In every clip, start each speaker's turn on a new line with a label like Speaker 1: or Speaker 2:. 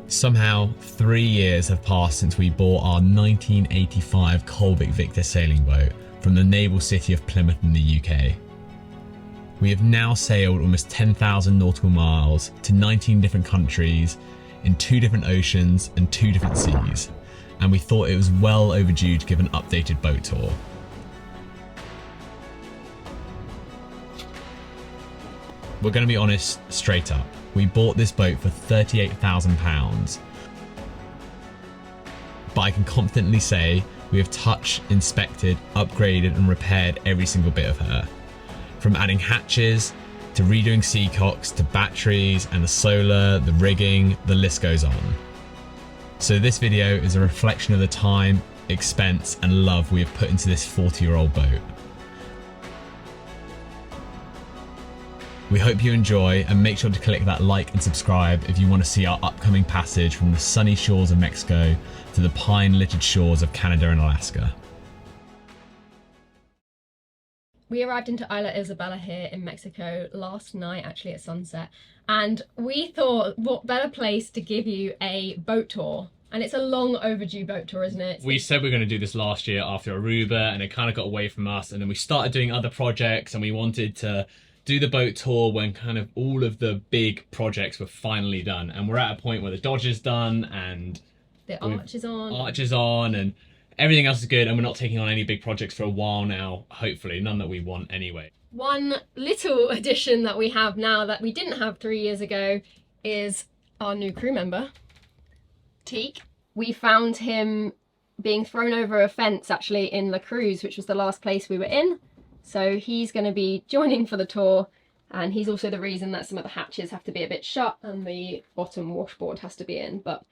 Speaker 1: Somehow, 3 years have passed since we bought our 1985 Colvic Victor sailing boat from the naval city of Plymouth in the UK. We have now sailed almost 10,000 nautical miles to 19 different countries, in 2 different oceans and 2 different seas, and we thought it was well overdue to give an updated boat tour. We're going to be honest straight up. We bought this boat for £38,000, but I can confidently say we have touched, inspected, upgraded and repaired every single bit of her. From adding hatches, to redoing seacocks, to batteries and the solar, the rigging, the list goes on. So this video is a reflection of the time, expense and love we have put into this 40-year-old boat. We hope you enjoy, and make sure to click that like and subscribe if you want to see our upcoming passage from the sunny shores of Mexico to the pine-littered shores of Canada and Alaska.
Speaker 2: We arrived into Isla Isabela here in Mexico last night, actually at sunset, and we thought what better place to give you a boat tour. And it's a long overdue boat tour, isn't it?
Speaker 3: We said we were going to do this last year after Aruba, and it kind of got away from us, and then we started doing other projects, and we wanted to do the boat tour when kind of all of the big projects were finally done. And we're at a point where the Dodge is done and
Speaker 2: the Arch is
Speaker 3: on and everything else is good, and we're not taking on any big projects for a while now, hopefully, none that we want anyway.
Speaker 2: One little addition that we have now that we didn't have 3 years ago is our new crew member, Teak. We found him being thrown over a fence actually in La Cruz, which was the last place we were in. So he's going to be joining for the tour, and he's also the reason that some of the hatches have to be a bit shut and the bottom washboard has to be in. But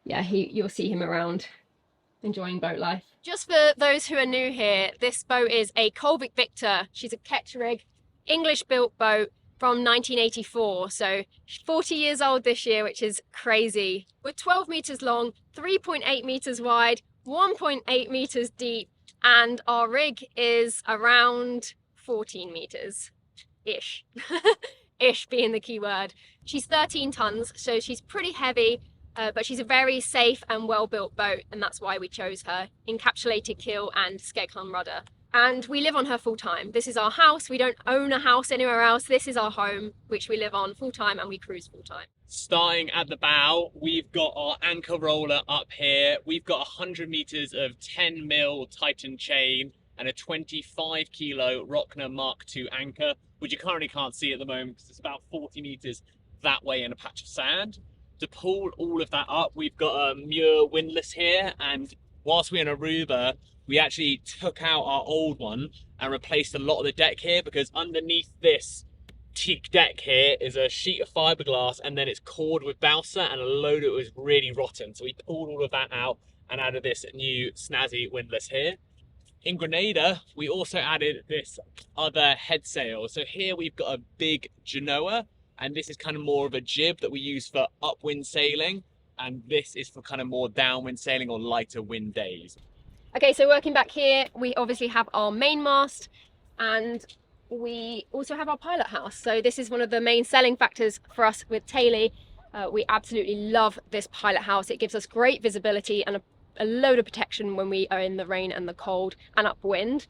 Speaker 2: yeah, you'll see him around enjoying boat life. Just for those who are new here, this boat is a Colvic Victor. She's a Ketch rig, English built boat from 1984. So 40 years old this year, which is crazy. We're 12 meters long, 3.8 meters wide, 1.8 meters deep. And our rig is around 14 meters ish. Ish being the key word. She's 13 tons, so she's pretty heavy, but she's a very safe and well-built boat, and that's why we chose her. Encapsulated keel and Skeg-Hung rudder. And we live on her full time. This is our house. We don't own a house anywhere else. This is our home, which we live on full time, and we cruise full time.
Speaker 3: Starting at the bow, we've got our anchor roller up here. We've got 100 meters of 10mm Titan chain and a 25 kilo Rockner Mark II anchor, which you currently can't see at the moment because it's about 40 meters that way in a patch of sand. To pull all of that up, we've got a Muir windlass here, and whilst we're in Aruba, we actually took out our old one and replaced a lot of the deck here, because underneath this teak deck here is a sheet of fiberglass, and then it's cored with balsa, and a load of it was really rotten. So we pulled all of that out and added this new snazzy windlass here. In Grenada, we also added this other head sail. So here we've got a big Genoa, and this is kind of more of a jib that we use for upwind sailing, and this is for kind of more downwind sailing or lighter wind days.
Speaker 2: Okay, so working back here, we obviously have our main mast, and we also have our pilot house. So this is one of the main selling factors for us with Tay-Lee. We absolutely love this pilot house. It gives us great visibility and a load of protection when we are in the rain and the cold and upwind.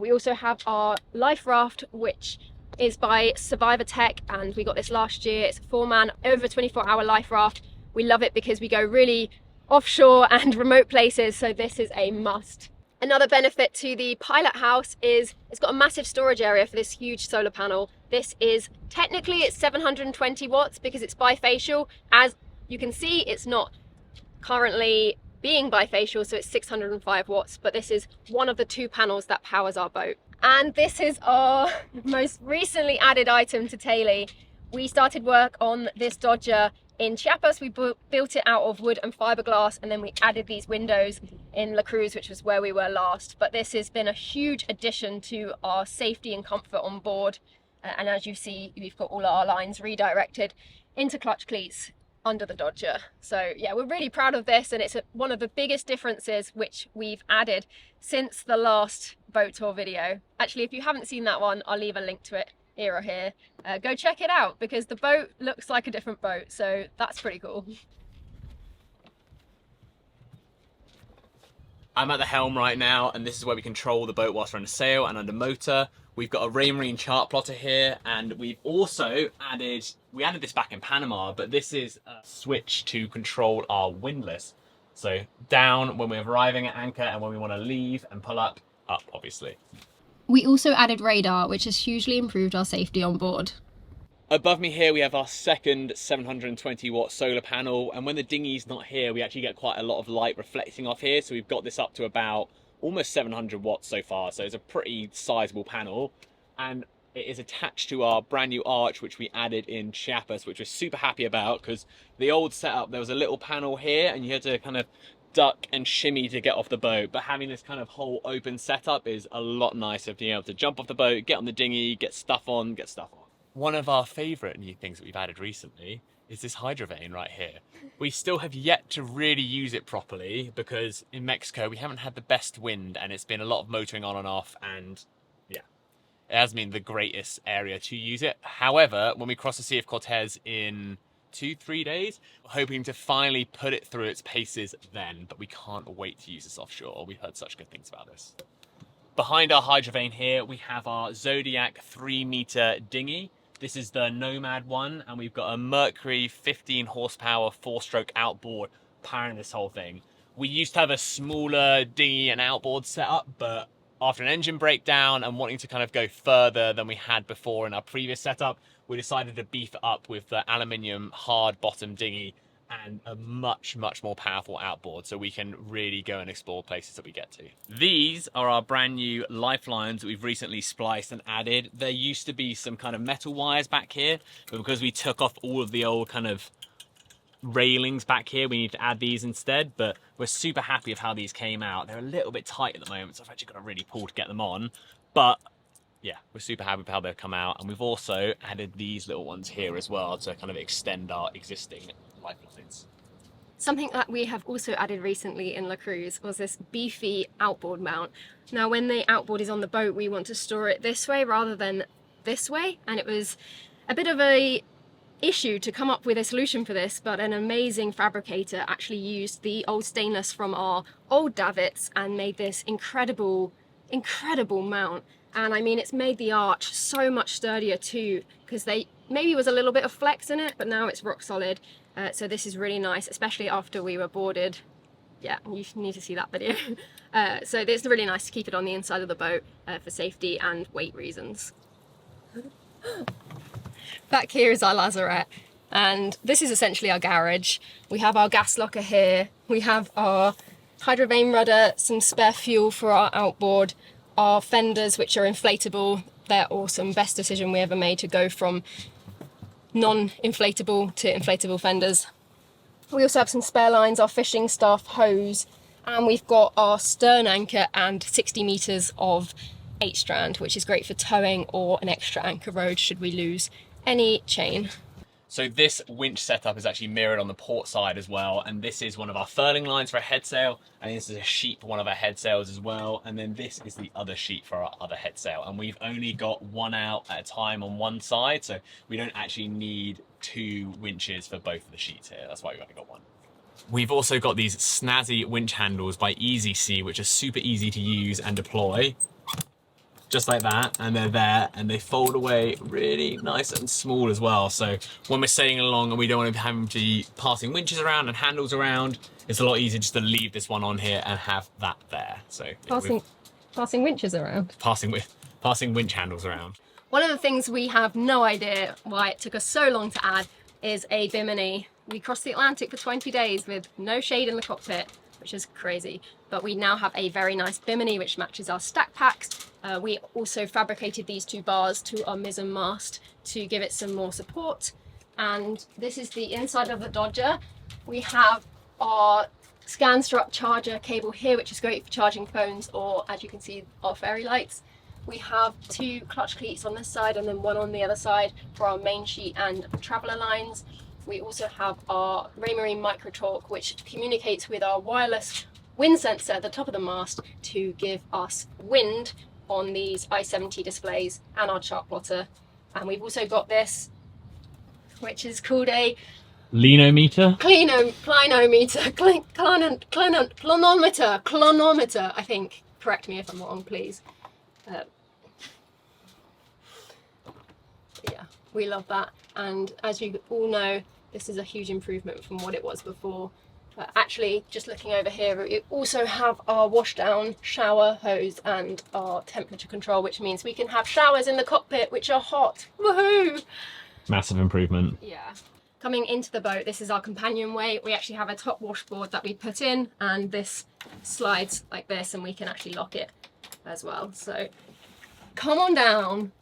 Speaker 2: We also have our life raft, which is by Survivor Tech, and we got this last year. It's a 4-man, over 24-hour life raft. We love it because we go really offshore and remote places, so this is a must. Another benefit to the pilot house is it's got a massive storage area for this huge solar panel. This is technically it's 720 watts because it's bifacial. As you can see, it's not currently being bifacial, so it's 605 watts, but this is one of the 2 panels that powers our boat. And this is our most recently added item to Tay-Lee. We started work on this Dodger in Chiapas. We built it out of wood and fiberglass, and then we added these windows in La Cruz, which was where we were last. But this has been a huge addition to our safety and comfort on board. And as you see, we've got all our lines redirected into clutch cleats under the Dodger. So yeah, we're really proud of this, and it's one of the biggest differences which we've added since the last boat tour video. Actually, if you haven't seen that one, I'll leave a link to it here or here. Go check it out because the boat looks like a different boat, so that's pretty cool.
Speaker 3: I'm at the helm right now, and this is where we control the boat whilst we're under sail and under motor. We've got a Raymarine chart plotter here, and we've also added this back in Panama, but this is a switch to control our windlass. So down when we're arriving at anchor, and when we want to leave and pull up obviously.
Speaker 2: We also added radar, which has hugely improved our safety on board.
Speaker 3: Above me here we have our second 720 watt solar panel, and when the dinghy's not here we actually get quite a lot of light reflecting off here, so we've got this up to about almost 700 watts so far, so it's a pretty sizable panel, and it is attached to our brand new arch which we added in Chiapas, which we're super happy about, because the old setup there was a little panel here and you had to kind of duck and shimmy to get off the boat, but having this kind of whole open setup is a lot nicer, being able to jump off the boat, get on the dinghy, get stuff on, get stuff off. One of our favourite new things that we've added recently is this hydrovane right here. We still have yet to really use it properly because in Mexico we haven't had the best wind and it's been a lot of motoring on and off, and yeah, it hasn't been the greatest area to use it. However, when we cross the Sea of Cortez in 2-3 days, we're hoping to finally put it through its paces then, but we can't wait to use this offshore. We've heard such good things about this. Behind our hydrovane here we have our Zodiac 3-meter dinghy. This is the Nomad one, and we've got a Mercury 15 horsepower 4-stroke outboard powering this whole thing. We used to have a smaller dinghy and outboard setup, but after an engine breakdown and wanting to kind of go further than we had before in our previous setup, we decided to beef it up with the aluminium hard bottom dinghy and a much more powerful outboard, so we can really go and explore places that we get to. These are our brand new lifelines that we've recently spliced and added. There used to be some kind of metal wires back here, but because we took off all of the old kind of railings back here, we need to add these instead, but we're super happy with how these came out. They're a little bit tight at the moment, so I've actually got to really pull to get them on, but yeah, we're super happy with how they've come out. And we've also added these little ones here as well to kind of extend our existing lifelines.
Speaker 2: Something that we have also added recently in La Cruz was this beefy outboard mount. Now when the outboard is on the boat, we want to store it this way rather than this way, and it was a bit of a issue to come up with a solution for this, but an amazing fabricator actually used the old stainless from our old davits and made this incredible mount. And I mean, it's made the arch so much sturdier too, because they maybe was a little bit of flex in it, but now it's rock solid. So this is really nice, especially after we were boarded. Yeah, you need to see that video. So it's really nice to keep it on the inside of the boat for safety and weight reasons. Back here is our lazarette, and this is essentially our garage. We have our gas locker here, we have our hydrovane rudder, some spare fuel for our outboard, our fenders which are inflatable. They're awesome, best decision we ever made to go from non-inflatable to inflatable fenders. We also have some spare lines, our fishing stuff, hose, and we've got our stern anchor and 60 meters of 8-strand, which is great for towing or an extra anchor rode should we lose any chain.
Speaker 3: So this winch setup is actually mirrored on the port side as well, and this is one of our furling lines for a head sail, and this is a sheet for one of our head sails as well, and then this is the other sheet for our other head sail, and we've only got one out at a time on one side, so we don't actually need 2 winches for both of the sheets here. That's why we've only got one. We've also got these snazzy winch handles by Easy Sea, which are super easy to use and deploy. Just like that, and they're there, and they fold away really nice and small as well. So when we're sailing along and we don't want to be having to be passing winches around and handles around, it's a lot easier just to leave this one on here and have that there. So
Speaker 2: Passing winches around.
Speaker 3: Passing winch handles around.
Speaker 2: One of the things we have no idea why it took us so long to add is a bimini. We crossed the Atlantic for 20 days with no shade in the cockpit, which is crazy. But we now have a very nice bimini which matches our stack packs. We also fabricated these 2 bars to our mizzen mast to give it some more support. And this is the inside of the Dodger. We have our Scanstrut charger cable here, which is great for charging phones, or as you can see, our fairy lights. We have 2 clutch cleats on this side and then one on the other side for our main sheet and traveller lines. We also have our Raymarine Micro Torque, which communicates with our wireless wind sensor at the top of the mast to give us wind on these I-70 displays, and our chart plotter. And we've also got this, which is called a
Speaker 3: Linometer?
Speaker 2: Clonometer, I think. Correct me if I'm wrong, please. Yeah, we love that. And as you all know, this is a huge improvement from what it was before. Actually, just looking over here, we also have our washdown shower hose and our temperature control, which means we can have showers in the cockpit, which are hot. Woohoo!
Speaker 3: Massive improvement.
Speaker 2: Yeah. Coming into the boat, this is our companionway. We actually have a top washboard that we put in, and this slides like this, and we can actually lock it as well. So come on down.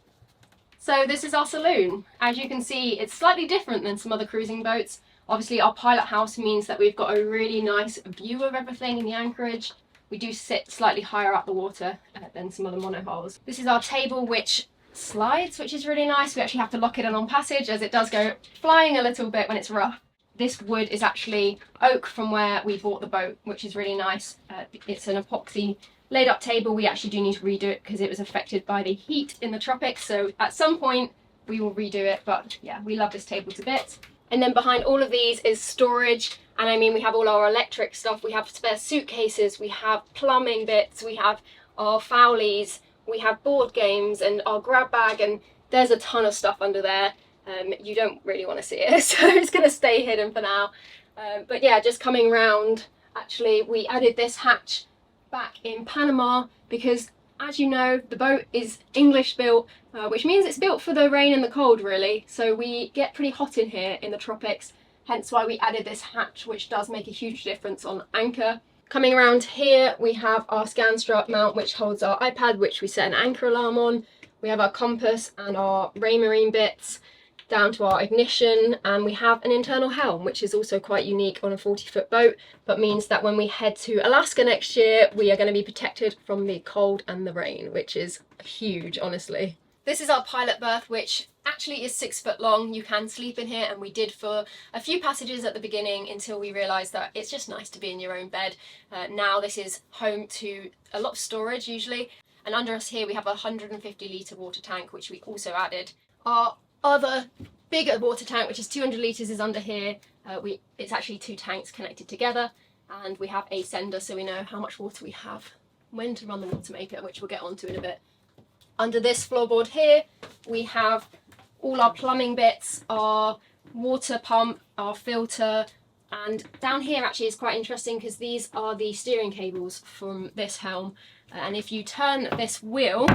Speaker 2: So this is our saloon. As you can see, it's slightly different than some other cruising boats. Obviously, our pilot house means that we've got a really nice view of everything in the anchorage. We do sit slightly higher up the water than some other monohulls. This is our table, which slides, which is really nice. We actually have to lock it in on passage as it does go flying a little bit when it's rough. This wood is actually oak from where we bought the boat, which is really nice. It's an epoxy laid up table. We actually do need to redo it because it was affected by the heat in the tropics. So at some point we will redo it, but yeah, we love this table to bits. And then behind all of these is storage. And I mean, we have all our electric stuff. We have spare suitcases, we have plumbing bits, we have our fowlies, we have board games and our grab bag, and there's a ton of stuff under there. You don't really want to see it, so it's going to stay hidden for now. But yeah, just coming round, actually, we added this hatch back in Panama because, as you know, the boat is English built, which means it's built for the rain and the cold, really. So we get pretty hot in here in the tropics, hence why we added this hatch, which does make a huge difference on anchor. Coming around here, we have our scan strap mount, which holds our iPad, which we set an anchor alarm on. We have our compass and our Raymarine bits, down to our ignition, and we have an internal helm, which is also quite unique on a 40-foot boat, but means that when we head to Alaska next year, we are going to be protected from the cold and the rain, which is huge, honestly. This is our pilot berth, which actually is 6 foot long. You can sleep in here, and we did for a few passages at the beginning until we realised that it's just nice to be in your own bed. Now this is home to a lot of storage usually, and under us here we have a 150 litre water tank, which we also added. Our other bigger water tank, which is 200 litres, is under here. It's actually 2 tanks connected together, and we have a sender so we know how much water we have, when to run the water maker, which we'll get onto in a bit. Under this floorboard here, we have all our plumbing bits, our water pump, our filter, and down here actually is quite interesting because these are the steering cables from this helm. And if you turn this wheel,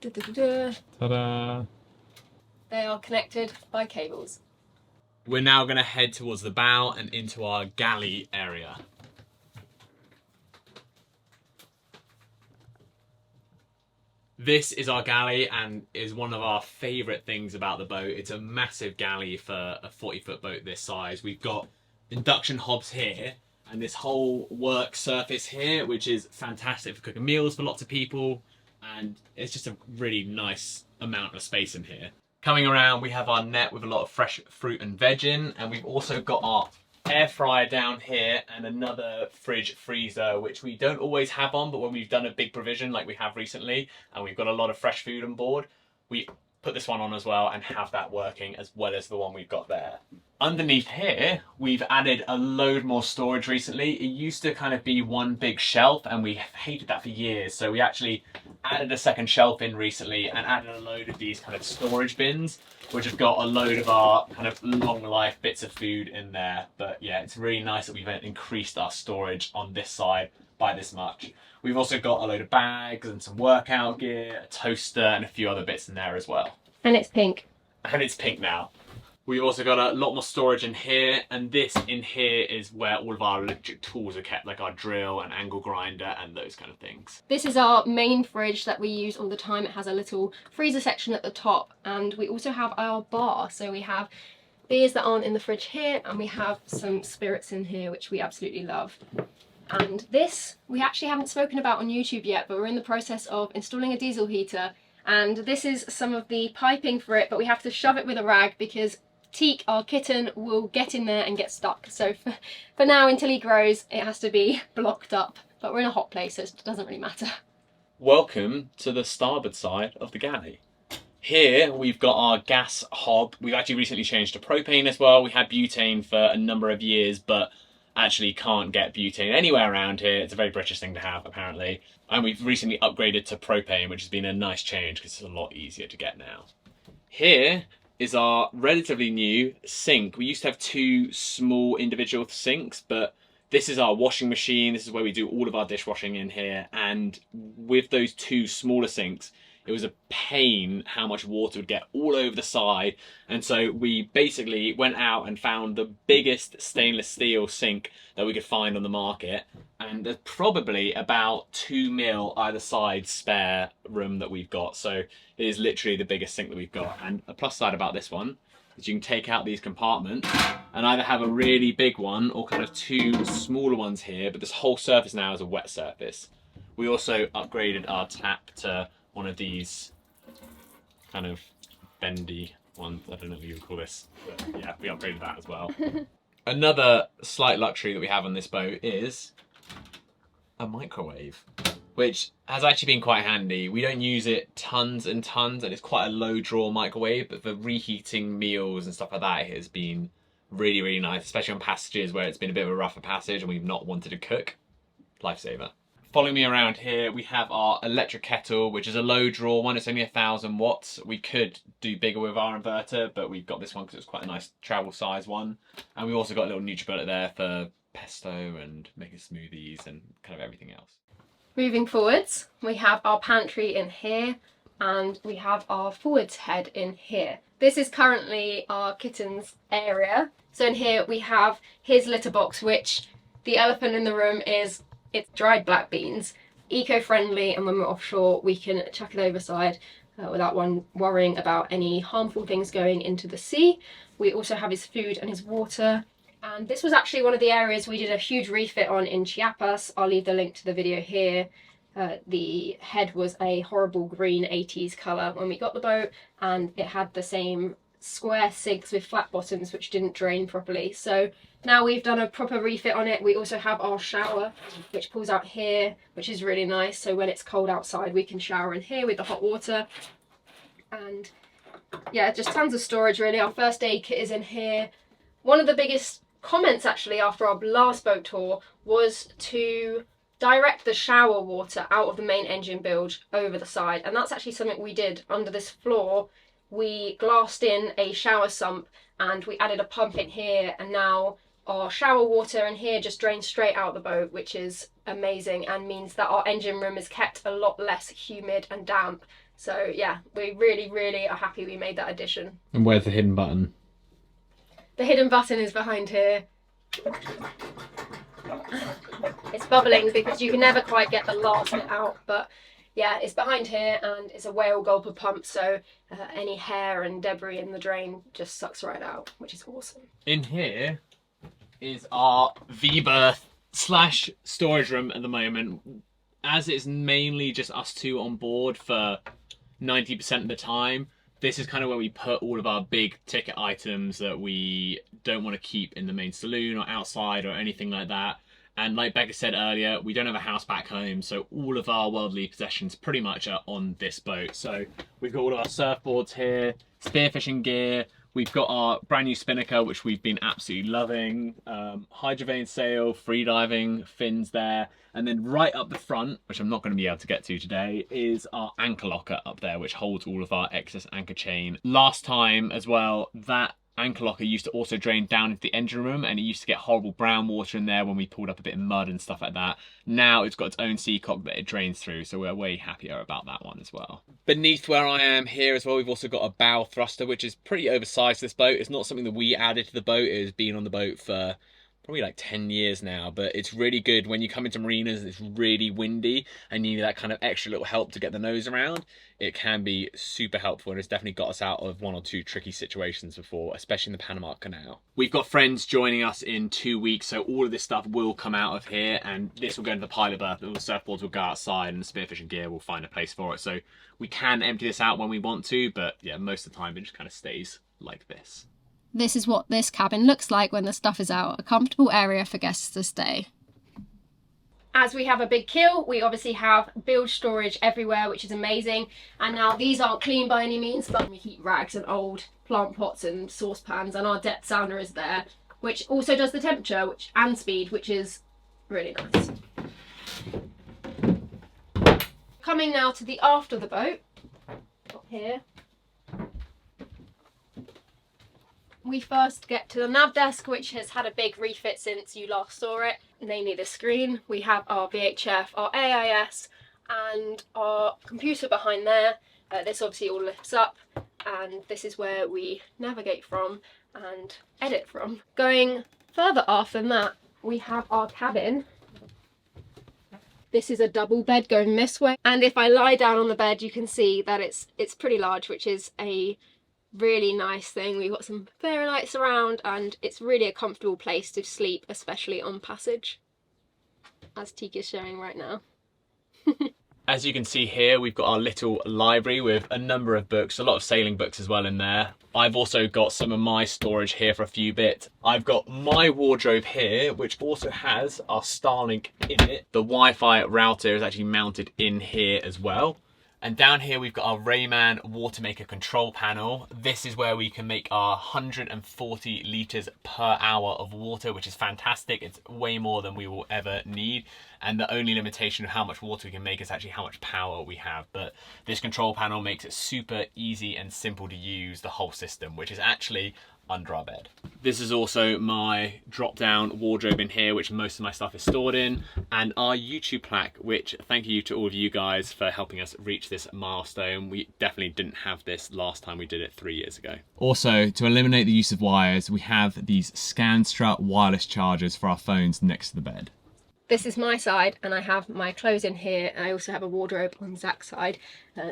Speaker 3: Ta-da!
Speaker 2: They are connected by cables.
Speaker 1: We're now going to head towards the bow and into our galley area. This is our galley and is one of our favourite things about the boat. It's a massive galley for a 40-foot boat this size. We've got induction hobs here and this whole work surface here, which is fantastic for cooking meals for lots of people, and it's just a really nice amount of space in here. Coming around, we have our net with a lot of fresh fruit and veg in, and we've also got our air fryer down here and another fridge freezer, which we don't always have on, but when we've done a big provision like we have recently and we've got a lot of fresh food on board, we put this one on as well and have that working as well as the one we've got there. Underneath here, we've added a load more storage recently. It used to kind of be one big shelf and we hated that for years, so we actually added a second shelf in recently and added a load of these kind of storage bins, which have got a load of our kind of long life bits of food in there. But yeah, it's really nice that we've increased our storage on this side by this much. We've also got a load of bags and some workout gear, a toaster and a few other bits in there as well.
Speaker 2: And it's pink.
Speaker 1: And it's pink now. We've also got a lot more storage in here, and this in here is where all of our electric tools are kept, like our drill and angle grinder and those kind of things.
Speaker 2: This is our main fridge that we use all the time. It has a little freezer section at the top, and we also have our bar. So we have beers that aren't in the fridge here, and we have some spirits in here, which we absolutely love. And this, we actually haven't spoken about on YouTube yet, but we're in the process of installing a diesel heater. And this is some of the piping for it, but we have to shove it with a rag because Teak, our kitten, will get in there and get stuck. So for now, until he grows, it has to be blocked up. But we're in a hot place, so it doesn't really matter.
Speaker 1: Welcome to the starboard side of the galley. Here we've got our gas hob. We've actually recently changed to propane as well. We had butane for a number of years, but actually can't get butane anywhere around here. It's a very British thing to have, apparently. And we've recently upgraded to propane, which has been a nice change because it's a lot easier to get now. Here is our relatively new sink. We used to have 2 small individual sinks, but this is our washing machine. This is where we do all of our dishwashing in here. And with those 2 smaller sinks, it was a pain how much water would get all over the side. And so we basically went out and found the biggest stainless steel sink that we could find on the market. And there's probably about 2 mil either side spare room that we've got. So it is literally the biggest sink that we've got. And a plus side about this one is you can take out these compartments and either have a really big one or kind of 2 smaller ones here. But this whole surface now is a wet surface. We also upgraded our tap to one of these kind of bendy ones. I don't know what you would call this, but yeah, we upgraded that as well. Another slight luxury that we have on this boat is a microwave, which has actually been quite handy. We don't use it tons and tons, and it's quite a low draw microwave, but for reheating meals and stuff like that, it has been really, really nice, especially on passages where it's been a bit of a rougher passage and we've not wanted to cook. Lifesaver. Following me around here, we have our electric kettle, which is a low draw one. It's only 1,000 watts. We could do bigger with our inverter, but we've got this one because it's quite a nice travel size one. And we also got a little NutriBullet there for pesto and making smoothies and kind of everything else.
Speaker 2: Moving forwards, we have our pantry in here and we have our forwards head in here. This is currently our kitten's area. So in here we have his litter box, which the elephant in the room is, it's dried black beans, eco-friendly, and when we're offshore we can chuck it overside without worrying about any harmful things going into the sea. We also have his food and his water, and this was actually one of the areas we did a huge refit on in Chiapas. I'll leave the link to the video here. The head was a horrible green 80s colour when we got the boat, and it had the same square sinks with flat bottoms which didn't drain properly. So now we've done a proper refit on it. We also have our shower, which pulls out here, which is really nice. So when it's cold outside, we can shower in here with the hot water. And yeah, just tons of storage really. Our first aid kit is in here. One of the biggest comments actually after our last boat tour was to direct the shower water out of the main engine bilge over the side. And that's actually something we did under this floor. We glassed in a shower sump and we added a pump in here, and now our shower water in here just drains straight out the boat, which is amazing and means that our engine room is kept a lot less humid and damp. So yeah, we really, really are happy we made that addition.
Speaker 1: And where's the hidden button?
Speaker 2: The hidden button is behind here. It's bubbling because you can never quite get the last bit out, but yeah, it's behind here and it's a whale gulper pump, so any hair and debris in the drain just sucks right out, which is awesome. In here is our V-berth / storage room at the moment. As it's mainly just us 2 on board for 90% of the time, this is kind of where we put all of our big ticket items that we don't want to keep in the main saloon or outside or anything like that. And like Becca said earlier, we don't have a house back home, so all of our worldly possessions pretty much are on this boat. So we've got all of our surfboards here, spearfishing gear, we've got our brand new spinnaker, which we've been absolutely loving, hydrovane sail, freediving fins there, and then right up the front, which I'm not going to be able to get to today, is our anchor locker up there, which holds all of our excess anchor chain. Last time as well, that anchor locker used to also drain down into the engine room, and it used to get horrible brown water in there when we pulled up a bit of mud and stuff like that. Now it's got its own seacock that it drains through, so we're way happier about that one as well. Beneath where I am here as well, we've also got a bow thruster, which is pretty oversized for this boat. It's not something that we added to the boat. It has been on the boat for probably like 10 years now, but it's really good when you come into marinas and it's really windy and you need that kind of extra little help to get the nose around. It can be super helpful, and it's definitely got us out of 1 or 2 tricky situations before, especially in the Panama Canal. We've got friends joining us in 2 weeks, so all of this stuff will come out of here, and this will go into the pilot berth. All the surfboards will go outside and the spearfishing gear will find a place for it. So we can empty this out when we want to, but yeah, most of the time it just kind of stays like this. This is what this cabin looks like when the stuff is out, a comfortable area for guests to stay. As we have a big keel, we obviously have bilge storage everywhere, which is amazing. And now these aren't clean by any means, but we keep rags and old plant pots and saucepans, and our depth sounder is there, which also does the temperature and speed, which is really nice. Coming now to the aft of the boat, up here, we first get to the nav desk, which has had a big refit since you last saw it, namely the screen. We have our VHF, our AIS, and our computer behind there. This obviously all lifts up, and this is where we navigate from and edit from. Going further aft than that, we have our cabin. This is a double bed going this way, and if I lie down on the bed you can see that it's pretty large, which is a really nice thing. We've got some fairy lights around, and it's really a comfortable place to sleep, especially on passage, as Teak is showing right now.
Speaker 3: As you can see here, we've got our little library with a number of books, a lot of sailing books as well in there. I've also got some of my storage here for a few bits. I've got my wardrobe here, which also has our Starlink in it. The Wi-Fi router is actually mounted in here as well. And down here we've got our Rayman Watermaker control panel. This is where we can make our 140 litres per hour of water, which is fantastic. It's way more than we will ever need. And the only limitation of how much water we can make is actually how much power we have. But this control panel makes it super easy and simple to use the whole system, which is actually under our bed. This is also my drop-down wardrobe in here, which most of my stuff is stored in, and our YouTube plaque, which thank you to all of you guys for helping us reach this milestone. We definitely didn't have this last time we did it 3 years ago.
Speaker 1: Also, to eliminate the use of wires, we have these Scanstrut wireless chargers for our phones next to the bed.
Speaker 2: This is my side, and I have my clothes in here. I also have a wardrobe on Zach's side.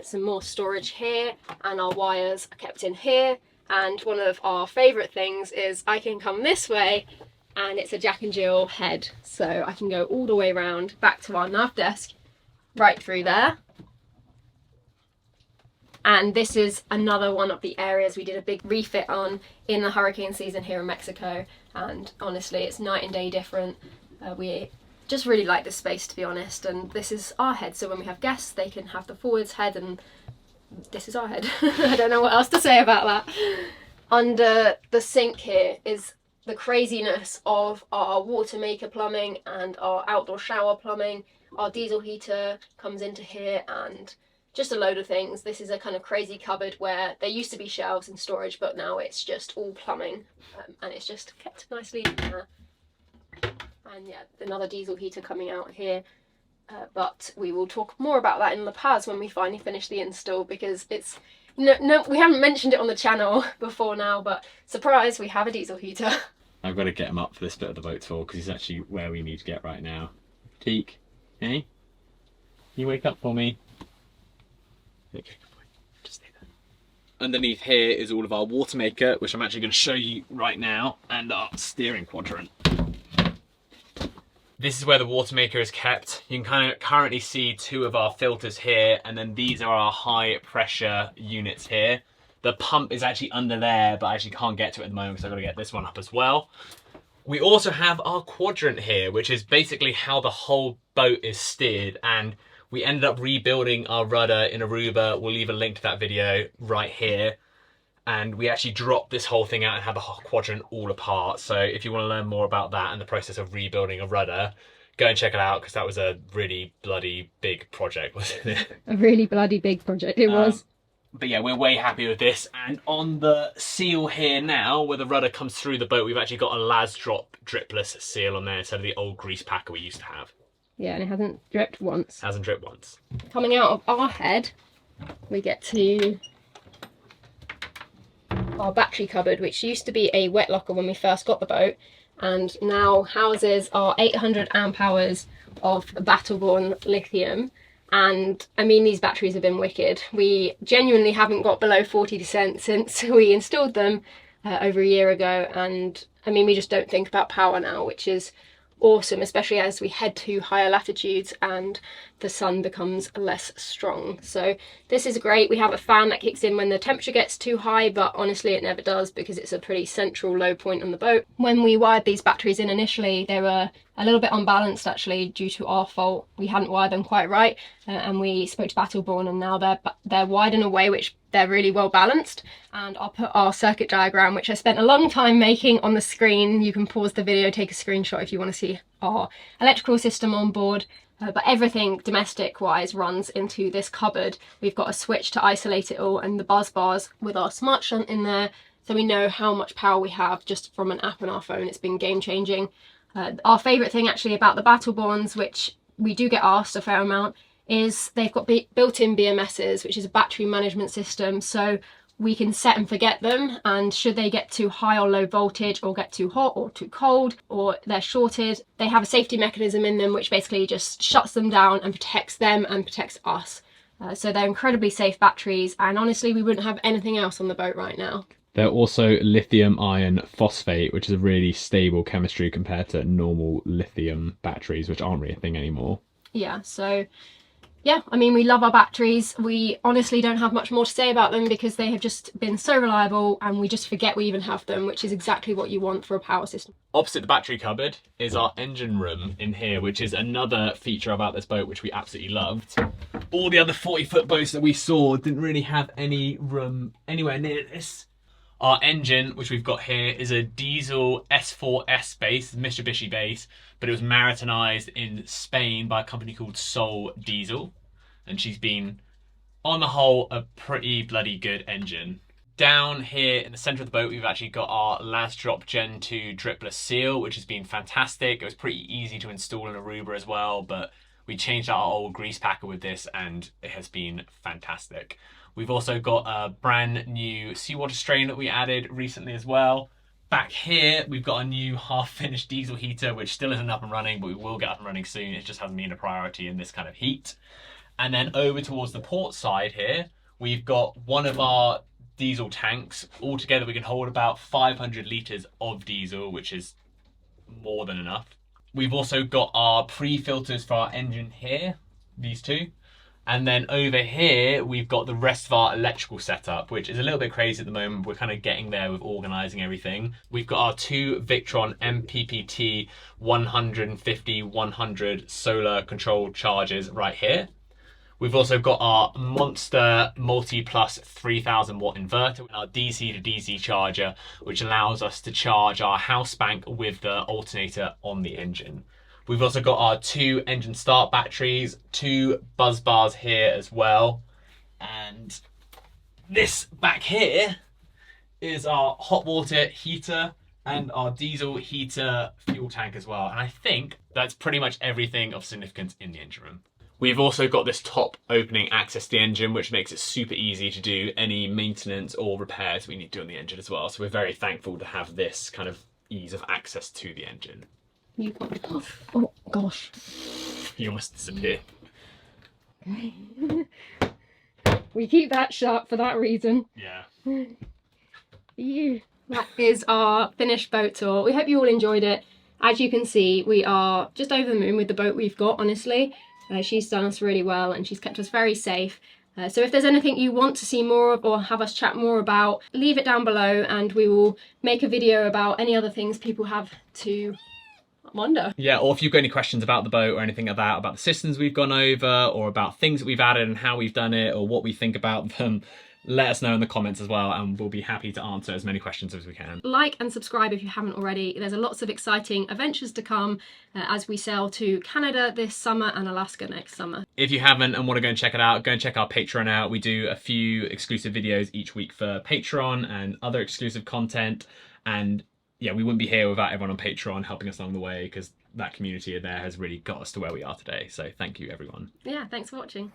Speaker 2: Some more storage here, and our wires are kept in here. And one of our favourite things is I can come this way, and it's a Jack and Jill head. So I can go all the way around back to our nav desk, right through there. And this is another one of the areas we did a big refit on in the hurricane season here in Mexico. And honestly, it's night and day different. We just really like this space, to be honest. And this is our head, so when we have guests, they can have the forwards head, and this is our head. I don't know what else to say about that. Under the sink here is the craziness of our water maker plumbing and our outdoor shower plumbing. Our diesel heater comes into here, and just a load of things. This is a kind of crazy cupboard where there used to be shelves and storage, but now it's just all plumbing, and it's just kept nicely in there. And yeah, another diesel heater coming out here. But we will talk more about that in La Paz when we finally finish the install, because it's no, we haven't mentioned it on the channel before now, but surprise, we have a diesel heater.
Speaker 3: I've got to get him up for this bit of the boat tour because he's actually where we need to get right now. Teak, hey, you wake up for me. Okay, good boy. Just stay there. Underneath here is all of our water maker, which I'm actually going to show you right now, and our steering quadrant. This is where the water maker is kept. You can kind of currently see two of our filters here, and then these are our high pressure units here. The pump is actually under there, but I actually can't get to it at the moment because I've got to get this one up as well. We also have our quadrant here, which is basically how the whole boat is steered, and we ended up rebuilding our rudder in Aruba. We'll leave a link to that video right here. And we actually dropped this whole thing out and had the whole quadrant all apart. So if you want to learn more about that and the process of rebuilding a rudder, go and check it out, because that was a really bloody big project, wasn't it?
Speaker 2: A really bloody big project, it was.
Speaker 3: But yeah, we're way happy with this. And on the seal here now, where the rudder comes through the boat, we've actually got a Las Drop dripless seal on there instead of the old grease packer we used to have.
Speaker 2: Yeah, and it hasn't dripped once.
Speaker 3: Hasn't dripped once.
Speaker 2: Coming out of our head, we get to our battery cupboard, which used to be a wet locker when we first got the boat, and now houses our 800 amp hours of Battleborn lithium. And I mean, these batteries have been wicked. We genuinely haven't got below 40% since we installed them over a year ago, and I mean, we just don't think about power now, which is awesome, especially as we head to higher latitudes and the sun becomes less strong. So this is great. We have a fan that kicks in when the temperature gets too high, but honestly it never does because it's a pretty central low point on the boat. When we wired these batteries in initially, they were a little bit unbalanced actually due to our fault. We hadn't wired them quite right, and we spoke to Battleborn, and now they're wired in a way which they're really well balanced. And I'll put our circuit diagram, which I spent a long time making, on the screen. You can pause the video, take a screenshot if you want to see our electrical system on board. But everything domestic wise runs into this cupboard. We've got a switch to isolate it all, and the buzz bars with our smart shunt in there, so we know how much power we have just from an app on our phone. It's been game changing. Our favourite thing actually about the Battleborns, which we do get asked a fair amount, is they've got built-in BMSs, which is a battery management system, so we can set and forget them, and should they get too high or low voltage, or get too hot or too cold, or they're shorted, they have a safety mechanism in them which basically just shuts them down and protects them and protects us. So they're incredibly safe batteries, and honestly we wouldn't have anything else on the boat right now.
Speaker 1: They're also lithium iron phosphate, which is a really stable chemistry compared to normal lithium batteries, which aren't really a thing anymore.
Speaker 2: Yeah, so yeah, I mean, we love our batteries. We honestly don't have much more to say about them because they have just been so reliable, and we just forget we even have them, which is exactly what you want for a power system.
Speaker 1: Opposite the battery cupboard is our engine room in here, which is another feature about this boat which we absolutely loved. All the other 40-foot boats that we saw didn't really have any room anywhere near this. Our engine, which we've got here, is a diesel S4S base, Mitsubishi base, but it was Maritanized in Spain by a company called Sol Diesel. And she's been, on the whole, a pretty bloody good engine. Down here in the centre of the boat, we've actually got our Lasdrop Gen 2 dripless seal, which has been fantastic. It was pretty easy to install in Aruba as well, but we changed out our old grease packer with this, and it has been fantastic. We've also got a brand new seawater strain that we added recently as well. Back here, we've got a new half-finished diesel heater, which still isn't up and running, but we will get up and running soon. It just hasn't been a priority in this kind of heat. And then over towards the port side here, we've got one of our diesel tanks. Altogether, we can hold about 500 litres of diesel, which is more than enough. We've also got our pre-filters for our engine here, these two. And then over here, we've got the rest of our electrical setup, which is a little bit crazy at the moment. We're kind of getting there with organising everything. We've got our two Victron MPPT 150-100 solar controlled chargers right here. We've also got our Monster Multi-Plus 3000 watt inverter and our DC to DC charger, which allows us to charge our house bank with the alternator on the engine. We've also got our two engine start batteries, two buzz bars here as well. And this back here is our hot water heater and our diesel heater fuel tank as well. And I think that's pretty much everything of significance in the engine room. We've also got this top opening access to the engine, which makes it super easy to do any maintenance or repairs we need to do on the engine as well. So we're very thankful to have this kind of ease of access to the engine.
Speaker 2: You got... Oh gosh.
Speaker 1: You almost disappear.
Speaker 2: Okay. We keep that shut for that reason.
Speaker 1: Yeah.
Speaker 2: That is our finished boat tour. We hope you all enjoyed it. As you can see, we are just over the moon with the boat we've got, honestly. She's done us really well, and she's kept us very safe. So if there's anything you want to see more of or have us chat more about, leave it down below and we will make a video about any other things people have to wonder.
Speaker 1: Yeah, or if you've got any questions about the boat or anything like that, about the systems we've gone over, or about things that we've added and how we've done it, or what we think about them, let us know in the comments as well, and we'll be happy to answer as many questions as we can.
Speaker 2: Like and subscribe if you haven't already. There's lots of exciting adventures to come as we sail to Canada this summer and Alaska next summer.
Speaker 1: If you haven't and want to go and check it out, go and check our Patreon out. We do a few exclusive videos each week for Patreon and other exclusive content. And yeah, we wouldn't be here without everyone on Patreon helping us along the way, because that community there has really got us to where we are today. So thank you, everyone.
Speaker 2: Yeah, thanks for watching.